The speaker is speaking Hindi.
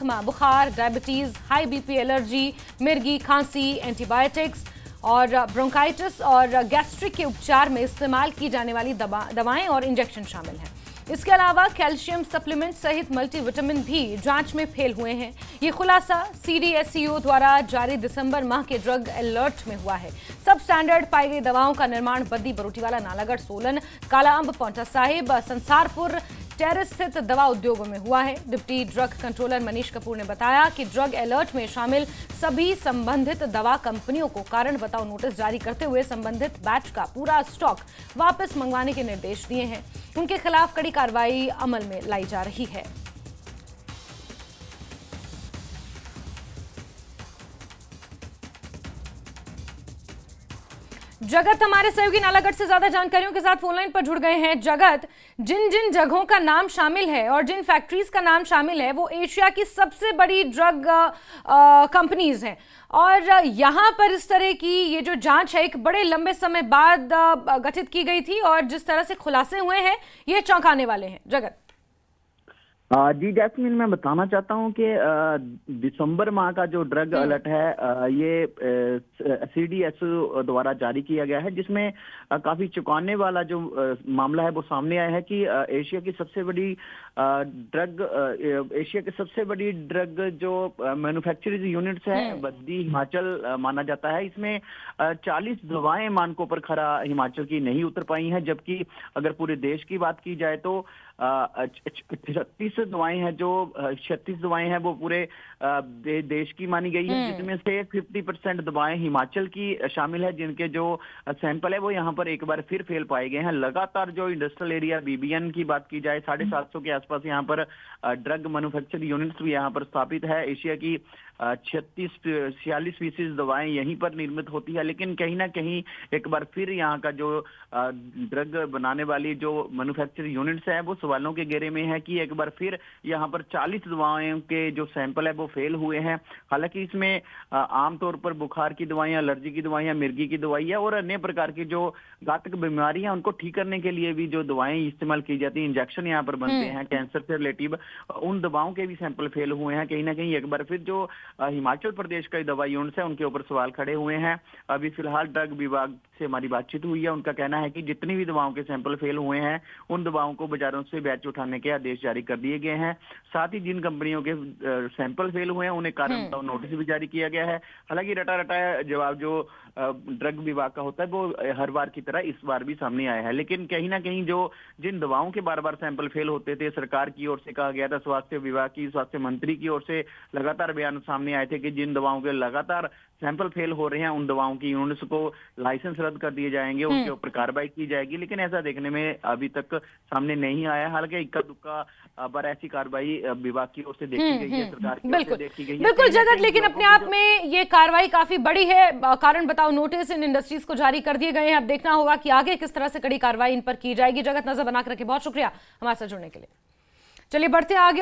अस्थमा, बुखार, डायबिटीज, हाई बीपी, एलर्जी, मिर्गी, खांसी, एंटीबायोटिक्स और ब्रोंकाइटिस और गैस्ट्रिक के उपचार में इस्तेमाल की जाने वाली दवाएं और इंजेक्शन शामिल हैं। इसके अलावा कैल्शियम सप्लीमेंट सहित मल्टीविटामिन भी जांच में फेल हुए हैं। ये खुलासा CDSCO द्वारा जारी दिसंबर माह के ड्रग अलर्ट में हुआ है। सब स्टैंडर्ड पाई गई दवाओं का निर्माण बद्दी, बरोटीवाला, नालागढ़, सोलन, कालाअंब, पांवटा साहिब, संसारपुर, टेरेस स्थित दवा उद्योगों में हुआ है। Deputy drug controller Manish Kapoor ने बताया कि ड्रग अलर्ट में शामिल सभी संबंधित दवा कंपनियों को कारण बताओ नोटिस जारी करते हुए संबंधित बैच का पूरा स्टॉक वापस मंगवाने के निर्देश दिए हैं। उनके खिलाफ कड़ी कार्रवाई अमल में लाई जा रही है। जगत हमारे सहयोगी नालागढ़ से ज्यादा जानकारियों के साथ फोनलाइन पर जुड़ गए हैं। जगत, जिन जिन जगहों का नाम शामिल है और जिन फैक्ट्रीज का नाम शामिल है वो एशिया की सबसे बड़ी ड्रग कंपनीज हैं और यहां पर इस तरह की ये जो जांच है एक बड़े लंबे समय बाद गठित की गई थी और जिस तरह से खुलासे हुए हैं ये चौंकाने वाले हैं। जगत जी जैस्मिन, मैं बताना चाहता हूं कि दिसंबर माह का जो ड्रग अलर्ट है ये CDSCO द्वारा जारी किया गया है, जिसमें काफी चौंकाने वाला जो मामला है वो सामने आया है कि एशिया की सबसे बड़ी ड्रग जो मैन्युफैक्चरिंग यूनिट्स है बद्दी हिमाचल माना जाता है। इसमें 40 दवाएं मानकों पर खरा हिमाचल की नहीं उतर पाई हैं, जबकि अगर पूरे देश की बात की जाए तो 36 दवाएं हैं वो पूरे देश की मानी गई है, जिसमें से 50% दवाएं हिमाचल की शामिल है, जिनके जो सैंपल है वो यहाँ पर एक बार फिर फेल पाए गए हैं। लगातार जो इंडस्ट्रियल एरिया BBN की बात की जाए 750 के आसपास यहाँ पर ड्रग मैन्युफैक्चरिंग यूनिट्स भी यहाँ पर स्थापित है। एशिया की 46% दवाएं यहीं पर निर्मित होती है, लेकिन कहीं ना कहीं एक बार फिर यहाँ का जो ड्रग बनाने वाली जो मैन्युफैक्चरिंग यूनिट्स है वो सवालों के घेरे में है कि एक बार फिर यहाँ पर 40 दवाओं के जो सैंपल है वो फेल हुए हैं। हालांकि इसमें आमतौर पर बुखार की दवाइयाँ, एलर्जी की दवाइयाँ, मिर्गी की दवाइयाँ और अन्य प्रकार की जो घातक बीमारियां उनको ठीक करने के लिए भी जो दवाएं इस्तेमाल की जाती हैं, इंजेक्शन यहाँ पर बनते हैं कैंसर से रिलेटिव, उन दवाओं के भी सैंपल फेल हुए हैं। कहीं ना कहीं एक बार फिर जो हिमाचल प्रदेश का दवा यूनिट्स है उनके ऊपर सवाल खड़े हुए हैं। अभी फिलहाल ड्रग विभाग से हमारी बातचीत हुई है, उनका कहना है कि जितनी भी दवाओं के सैंपल फेल हुए हैं उन दवाओं को बाजारों से बैच उठाने के आदेश जारी कर दिए गए हैं। साथ ही जिन कंपनियों के सैंपल फेल हुए हैं उन्हें कारण बताओ नोटिस भी जारी किया गया है। हालांकि रटा रटाया जवाब जो ड्रग विभाग का होता है वो हर बार की तरह इस बार भी सामने आया है, लेकिन कहीं ना कहीं जो जिन दवाओं के बार बार सैंपल फेल होते थे, सरकार की ओर से कहा गया था, स्वास्थ्य विभाग की, स्वास्थ्य मंत्री की ओर से लगातार बयान सामने आए थे कि जिन दवाओं के लगातार सैंपल फेल हो रहे हैं उन दवाओं की यूनिट्स को लाइसेंस रद्द कर दिए जाएंगे, उनके ऊपर कार्रवाई की जाएगी, लेकिन ऐसा देखने में अभी तक सामने नहीं आया। हालांकि इक्का दुक्का पर ऐसी कार्रवाई विभाग की ओर से देखी गई है, सरकार की ओर से देखी गई है। बिल्कुल जगत, लेकिन अपने आप में ये कार्रवाई काफी बड़ी है। कारण बताओ नोटिस इन इंडस्ट्रीज को जारी कर दिए गए हैं। अब देखना होगा कि आगे किस तरह से कड़ी कार्रवाई इन पर की जाएगी। जगत, नजर बनाकर रखिए। बहुत शुक्रिया हमारे साथ जुड़ने के लिए। चलिए बढ़ते आगे और